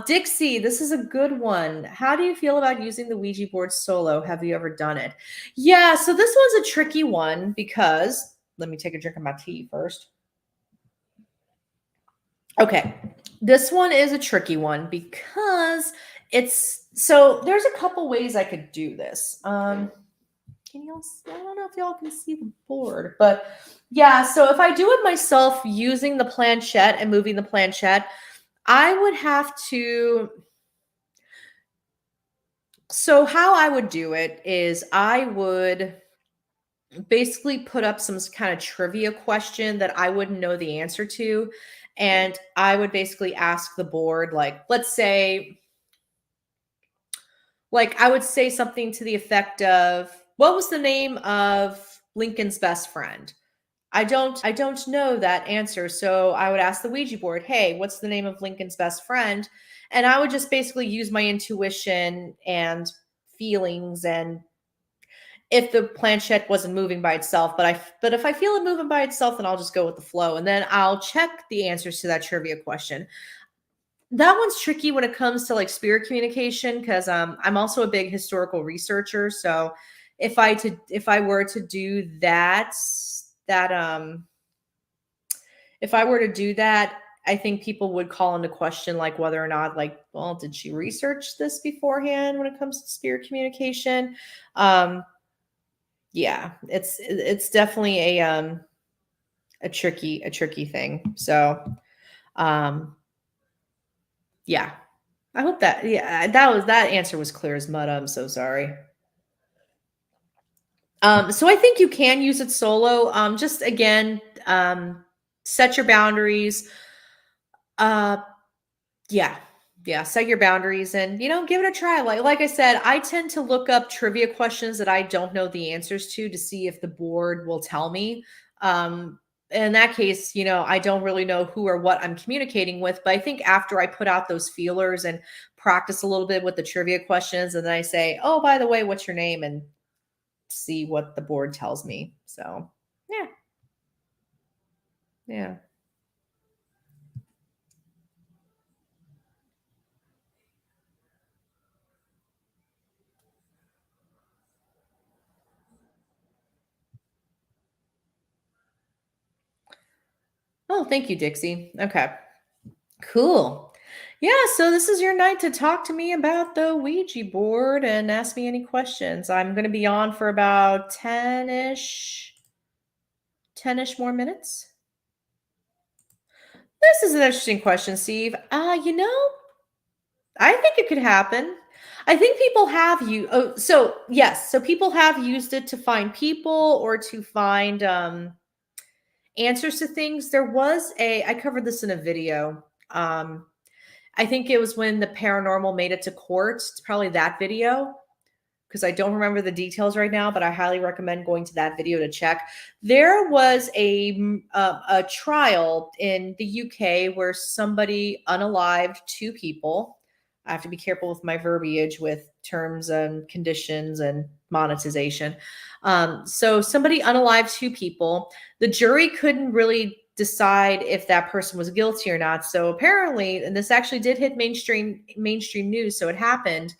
A: Dixie, this is a good one. How do you feel about using the Ouija board solo? Have you ever done it? Yeah, so this one's a tricky one because, let me take a drink of my tea first. Okay, this one is a tricky one because so there's a couple ways I could do this. Can y'all see? I don't know if y'all can see the board, but yeah, so if I do it myself using the planchette and moving the planchette, I would have to. So how I would do it is I would basically put up some kind of trivia question that I wouldn't know the answer to. And I would basically ask the board, like, let's say, like I would say something to the effect of, what was the name of Lincoln's best friend? I don't know that answer. So I would ask the Ouija board, hey, what's the name of Lincoln's best friend? And I would just basically use my intuition and feelings, and if the planchette wasn't moving by itself, but if I feel it moving by itself, then I'll just go with the flow, and then I'll check the answers to that trivia question. That one's tricky when it comes to like spirit communication because I'm also a big historical researcher. So if I were to do that, if I were to do that, I think people would call into question like whether or not, like, well, did she research this beforehand when it comes to spirit communication? Yeah, it's definitely a tricky thing. So yeah. I hope that, yeah, that answer was clear as mud. I'm so sorry. So I think you can use it solo. Just again, set your boundaries. Yeah, set your boundaries and give it a try. Like I said, I tend to look up trivia questions that I don't know the answers to see if the board will tell me. In that case, I don't really know who or what I'm communicating with, but I think after I put out those feelers and practice a little bit with the trivia questions, and then I say, oh, by the way, what's your name? And see what the board tells me. So, yeah. Yeah. Oh, thank you, Dixie. Okay. Cool. Yeah, so this is your night to talk to me about the Ouija board and ask me any questions. I'm going to be on for about 10-ish more minutes. This is an interesting question, Steve. I think it could happen. I think people have yes, so people have used it to find people or to find answers to things. There was I covered this in a video. I think it was when the paranormal made it to court. It's probably that video. because I don't remember the details right now, but I highly recommend going to that video to check. There was a trial in the UK where somebody unalived 2 people. I have to be careful with my verbiage with terms and conditions and monetization. So somebody unalived 2 people. The jury couldn't really decide if that person was guilty or not. So apparently, and this actually did hit mainstream news, so it happened.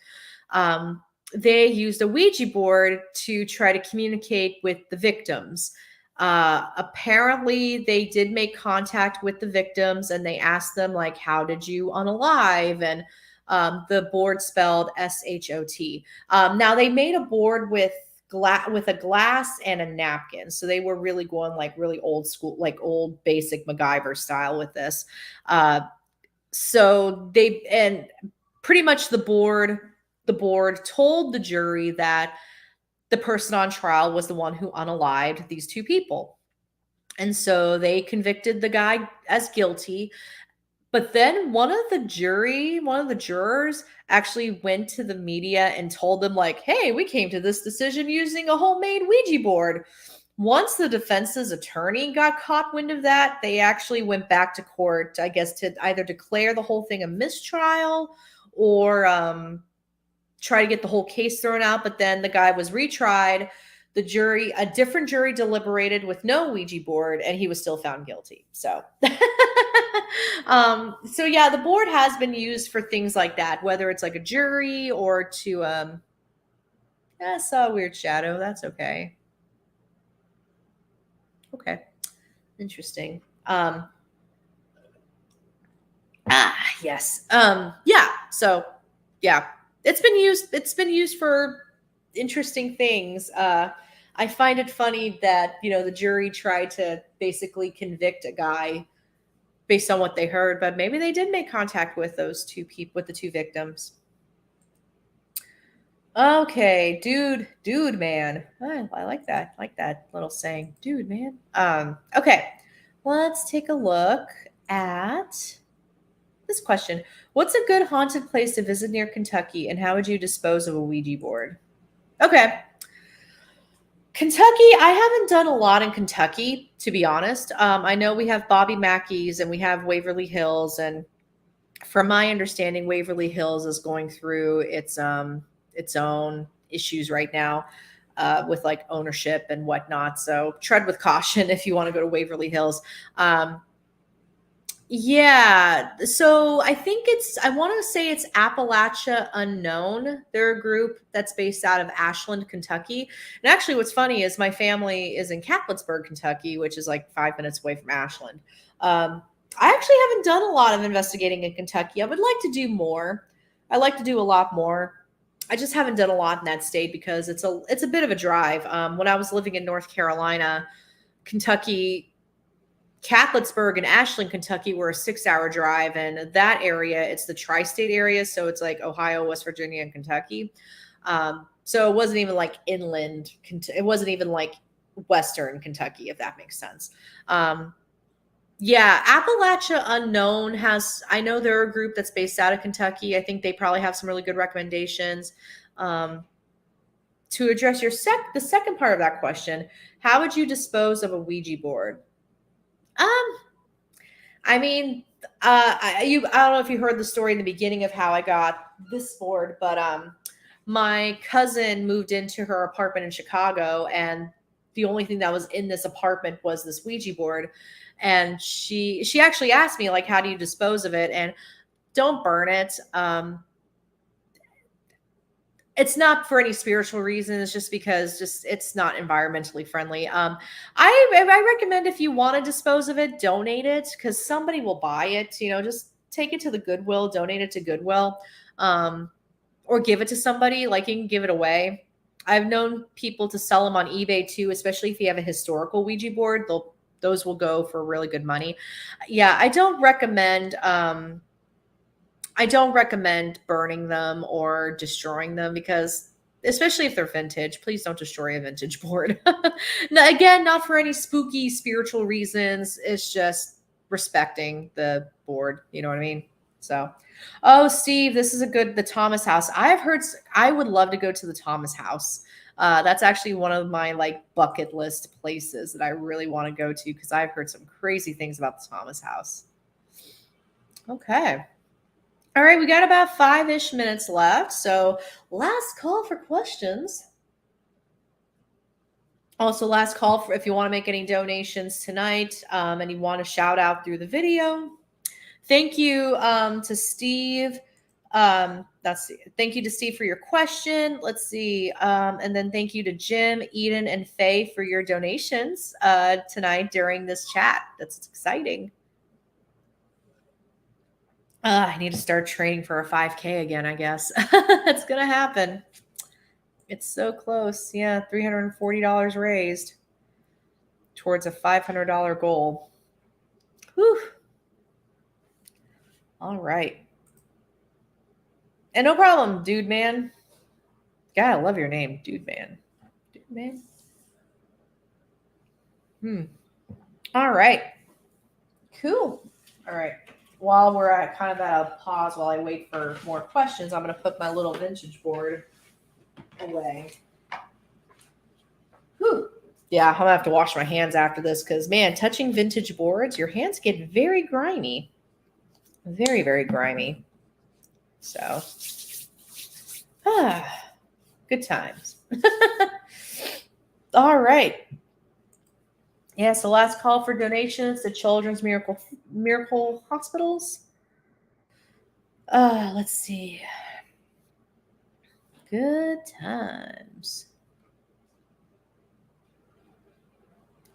A: They used a Ouija board to try to communicate with the victims. Apparently, they did make contact with the victims, and they asked them, like, how did you unalive? And the board spelled SHOT. Now, they made a board with a glass and a napkin. So they were really going like really old school, like old basic MacGyver style with this. So and pretty much the board told the jury that the person on trial was the one who unalived these 2 people. And so they convicted the guy as guilty. But then one of the jurors actually went to the media and told them, like, hey, we came to this decision using a homemade Ouija board. Once the defense's attorney got caught wind of that, they actually went back to court, I guess, to either declare the whole thing a mistrial or try to get the whole case thrown out. But then the guy was retried. A different jury deliberated with no Ouija board, and he was still found guilty. So, so yeah, the board has been used for things like that, whether it's like a jury or to, I saw a weird shadow. That's okay. Okay. Interesting. Yes. Yeah. So yeah, it's been used for interesting things. I find it funny that, the jury tried to basically convict a guy based on what they heard, but maybe they did make contact with those 2 people, with the 2 victims. Okay, dude, man. I like that. I like that little saying, dude, man. Okay, let's take a look at this question. What's a good haunted place to visit near Kentucky, and how would you dispose of a Ouija board? Okay. Kentucky, I haven't done a lot in Kentucky, to be honest. I know we have Bobby Mackey's and we have Waverly Hills, and from my understanding, Waverly Hills is going through its own issues right now with like ownership and whatnot. So tread with caution if you want to go to Waverly Hills. Yeah. So I want to say it's Appalachia Unknown. They're a group that's based out of Ashland, Kentucky. And actually what's funny is my family is in Catlettsburg, Kentucky, which is like 5 minutes away from Ashland. I actually haven't done a lot of investigating in Kentucky. I would like to do more. I like to do a lot more. I just haven't done a lot in that state because it's a bit of a drive. When I was living in North Carolina, Kentucky, Catlettsburg and Ashland, Kentucky were a 6-hour drive, and that area, it's the tri-state area, so it's like Ohio, West Virginia, and Kentucky. So it wasn't even like inland. It wasn't even like Western Kentucky, if that makes sense. Yeah, Appalachia Unknown I know they're a group that's based out of Kentucky. I think they probably have some really good recommendations. To address the second part of that question, how would you dispose of a Ouija board? I mean, I don't know if you heard the story in the beginning of how I got this board, but my cousin moved into her apartment in Chicago, and the only thing that was in this apartment was this Ouija board. And she actually asked me, like, how do you dispose of it? And don't burn it. It's not for any spiritual reason. It's just because it's not environmentally friendly. I recommend if you want to dispose of it, donate it, because somebody will buy it. Just take it to the Goodwill, donate it to Goodwill, or give it to somebody. Like, you can give it away. I've known people to sell them on eBay too, especially if you have a historical Ouija board. Those will go for really good money. Yeah, I don't recommend burning them or destroying them, because especially if they're vintage, please don't destroy a vintage board. Now, again, not for any spooky spiritual reasons. It's just respecting the board. You know what I mean? So, oh, Steve, this is the Thomas house. I've heard, I would love to go to the Thomas house. That's actually one of my like bucket list places that I really want to go to because I've heard some crazy things about the Thomas house. Okay. All right, we got about 5-ish minutes left. So, last call for questions. Also, last call for if you want to make any donations tonight and you want to shout out through the video. Thank you to Steve. Thank you to Steve for your question. Let's see. And then thank you to Jim, Eden, and Faye for your donations tonight during this chat. That's exciting. I need to start training for a 5K again, I guess. It's going to happen. It's so close. Yeah, $340 raised towards a $500 goal. Whew. All right. And no problem, dude man. God, I love your name, dude man. Dude man. All right. Cool. All right. While we're at kind of at a pause while I wait for more questions, I'm going to put my little vintage board away. Whew. Yeah, I'm going to have to wash my hands after this because, man, touching vintage boards, your hands get very grimy. Very, very grimy. So, good times. All right. Yeah, so last call for donations to Children's Miracle Hospitals. Let's see. Good times.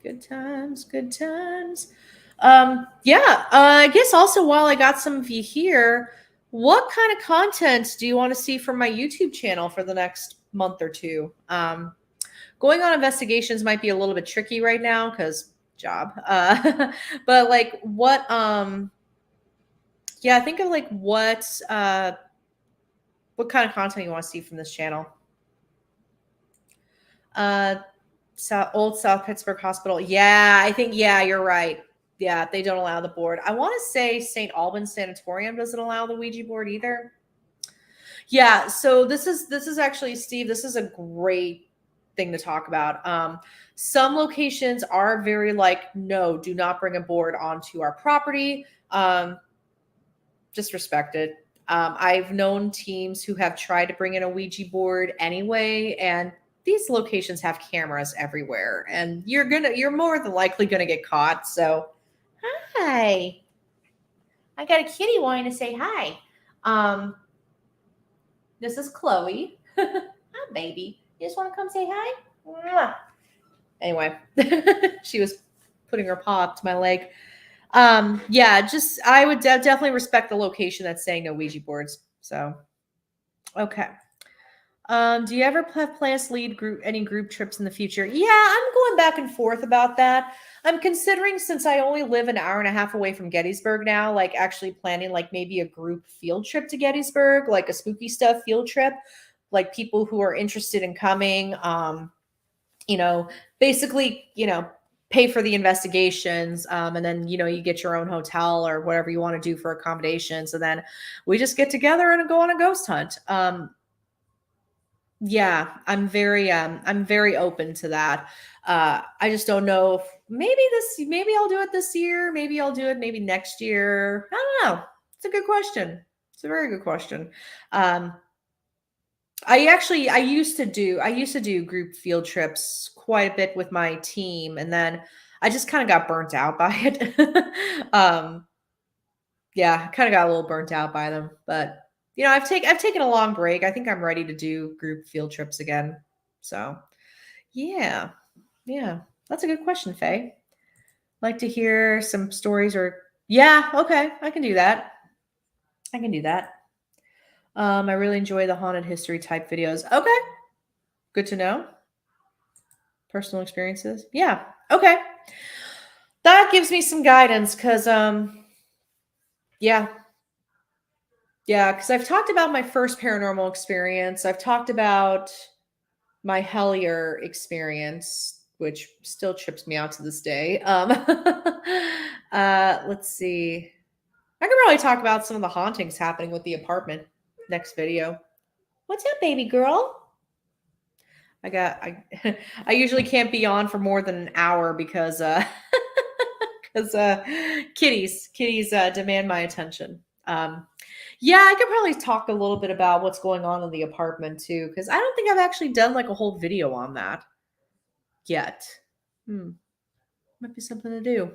A: Good times, good times. I guess also while I got some of you here, what kind of content do you want to see from my YouTube channel for the next month or two? Going on investigations might be a little bit tricky right now because job. But like what think of like what kind of content you want to see from this channel. Old South Pittsburgh Hospital. Yeah, I think you're right. Yeah, they don't allow the board. I want to say St. Albans Sanatorium doesn't allow the Ouija board either. Yeah, so this is actually, Steve, this is a great thing to talk about. Some locations are very like, no, do not bring a board onto our property. Just respect it. I've known teams who have tried to bring in a Ouija board anyway, and these locations have cameras everywhere, and you're more than likely gonna get caught. So, hi, I got a kitty wanting to say hi. This is Chloe. Hi, baby. You just want to come say hi? Mwah. Anyway, she was putting her paw up to my leg. I would definitely respect the location that's saying no Ouija boards. So, okay. Do you ever have plans to lead any group trips in the future? Yeah, I'm going back and forth about that. I'm considering, since I only live an hour and a half away from Gettysburg now, like actually planning like maybe a group field trip to Gettysburg, like a spooky stuff field trip, like people who are interested in coming, basically, pay for the investigations. And then, you get your own hotel or whatever you want to do for accommodations. And then we just get together and go on a ghost hunt. Yeah, I'm very open to that. I just don't know if maybe I'll do it this year. Maybe I'll do it maybe next year. I don't know. It's a good question. It's a very good question. I used to do group field trips quite a bit with my team, and then I just kind of got burnt out by it. Kind of got a little burnt out by them, but I've taken a long break. I think I'm ready to do group field trips again. So, yeah, that's a good question, Faye. Like to hear some stories okay, I can do that. I really enjoy the haunted history type videos. Okay, good to know. Personal experiences. Yeah, okay. That gives me some guidance because, because I've talked about my first paranormal experience. I've talked about my Hellier experience, which still trips me out to this day. Let's see. I could probably talk about some of the hauntings happening with the apartment next video. What's up, baby girl? I I usually can't be on for more than an hour because because kitties demand my attention. Yeah, I could probably talk a little bit about what's going on in the apartment too, because I don't think I've actually done like a whole video on that yet. Might be something to do.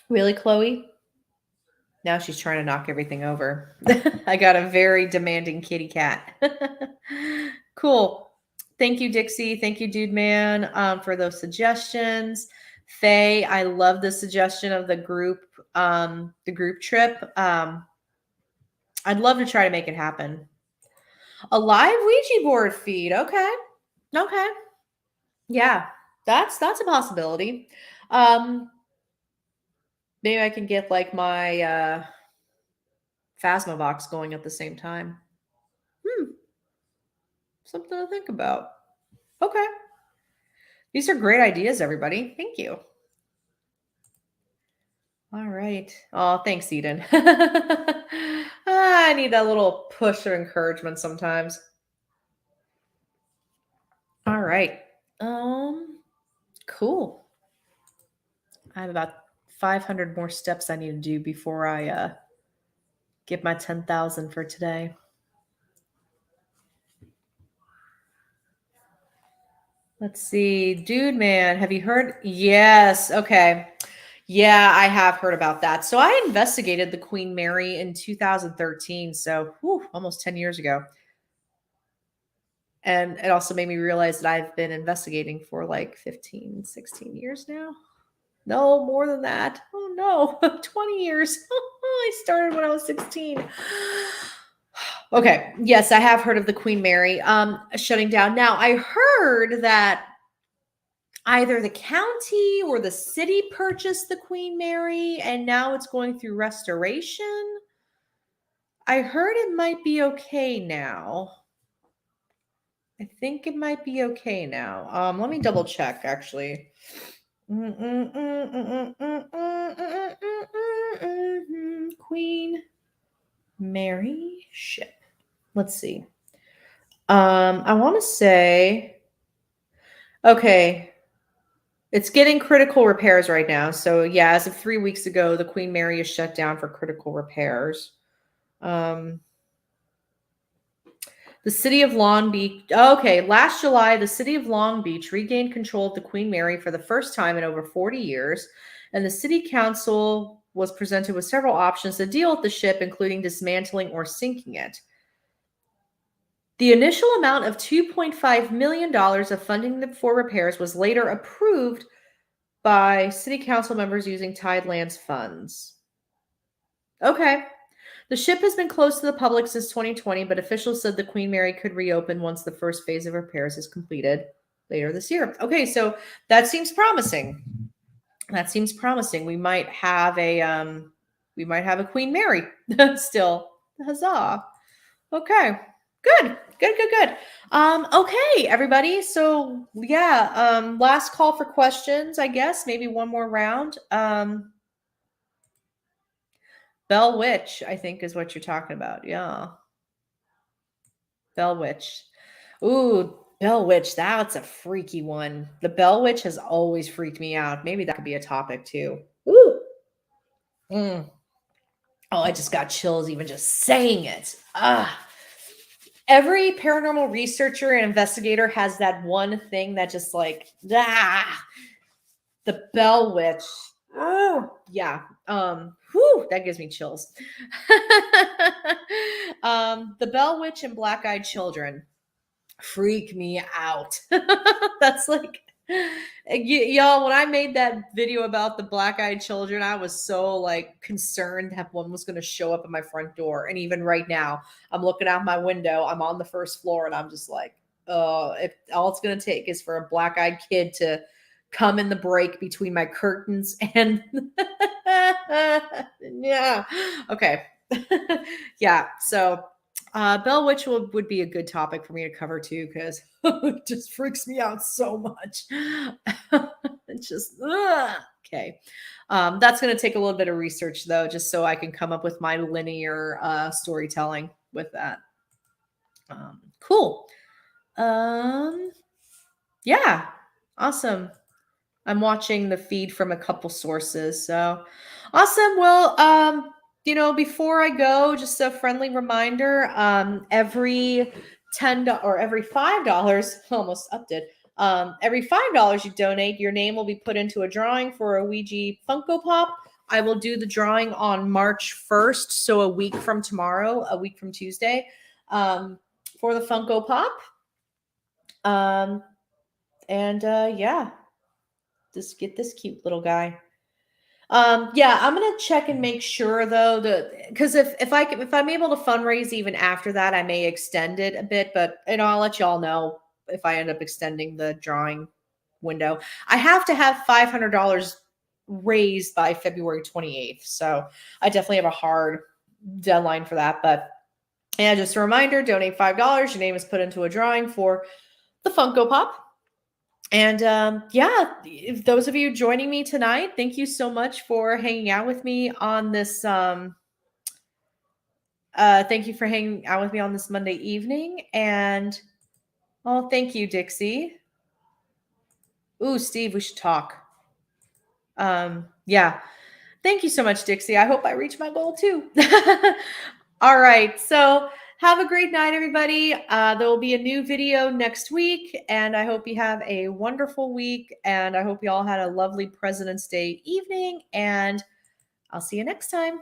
A: Really, Chloe? Now she's trying to knock everything over. I got a very demanding kitty cat. Cool. Thank you, Dixie. Thank you, Dude Man, for those suggestions. Faye, I love the suggestion of the group trip. I'd love to try to make it happen. A live Ouija board feed. Okay. Okay. Yeah, that's a possibility. Maybe I can get like my Phasma box going at the same time. Something to think about. Okay. These are great ideas, everybody. Thank you. All right. Oh, thanks, Eden. I need that little push of encouragement sometimes. All right. Cool. I have about 500 more steps I need to do before I get my 10,000 for today. Let's see. Dude, man, have you heard? Yes. Okay. Yeah, I have heard about that. So I investigated the Queen Mary in 2013. So almost 10 years ago. And it also made me realize that I've been investigating for like 15, 16 years now. No, more than that. Oh no, 20 years. I started when I was 16. Okay. Yes, I have heard of the Queen Mary shutting down. Now, I heard that either the county or the city purchased the Queen Mary and now it's going through restoration. I heard it might be okay now. I think it might be okay now. Let me double check actually. Queen Mary ship. Let's see. I want to say, okay, it's getting critical repairs right now. So yeah, as of 3 weeks ago, the Queen Mary is shut down for critical repairs. The city of Long Beach. Okay, last July, the city of Long Beach regained control of the Queen Mary for the first time in over 40 years, and the city council was presented with several options to deal with the ship, including dismantling or sinking it. The initial amount of $2.5 million of funding for repairs was later approved by city council members using Tidelands funds. Okay. The ship has been closed to the public since 2020, but officials said the Queen Mary could reopen once the first phase of repairs is completed later this year. Okay, so that seems promising. That seems promising. We might have a Queen Mary still. Huzzah. Okay. Good. Okay, everybody. So yeah, last call for questions, I guess. Maybe one more round. Bell Witch, I think, is what you're talking about. Yeah. Bell Witch. Ooh, Bell Witch. That's a freaky one. The Bell Witch has always freaked me out. Maybe that could be a topic too. Ooh. Oh, I just got chills even just saying it. Every paranormal researcher and investigator has that one thing that just like, the Bell Witch. Oh, yeah. That gives me chills. The Bell Witch and Black-Eyed Children freak me out. That's like, y'all, when I made that video about the Black-Eyed Children, I was so like concerned that one was going to show up at my front door. And even right now, I'm looking out my window, I'm on the first floor, and I'm just like, if all it's going to take is for a black-eyed kid to come in the break between my curtains and yeah. Okay. Yeah. So Bell Witch would be a good topic for me to cover too, because it just freaks me out so much. It's just, ugh. Okay. That's going to take a little bit of research though, just so I can come up with my linear storytelling with that. Cool. Yeah. Awesome. I'm watching the feed from a couple sources. So awesome. Well, before I go, just a friendly reminder, every or every $5, almost upped it. Every $5 you donate, your name will be put into a drawing for a Ouija Funko Pop. I will do the drawing on March 1st, so a week from tomorrow, a week from Tuesday, for the Funko Pop. Yeah, just get this cute little guy. Yeah, I'm gonna check and make sure though because if I'm able to fundraise even after that, I may extend it a bit, but I'll let y'all know if I end up extending the drawing window. I have to have $500 raised by February 28th, so I definitely have a hard deadline for that. But yeah, just a reminder: donate $5. Your name is put into a drawing for the Funko Pop. And yeah, if those of you joining me tonight, thank you so much for hanging out with me on this. Thank you for hanging out with me on this Monday evening. And thank you, Dixie. Ooh, Steve, we should talk. Yeah. Thank you so much, Dixie. I hope I reach my goal too. All right. So have a great night, everybody. There will be a new video next week, and I hope you have a wonderful week. And I hope you all had a lovely President's Day evening, and I'll see you next time.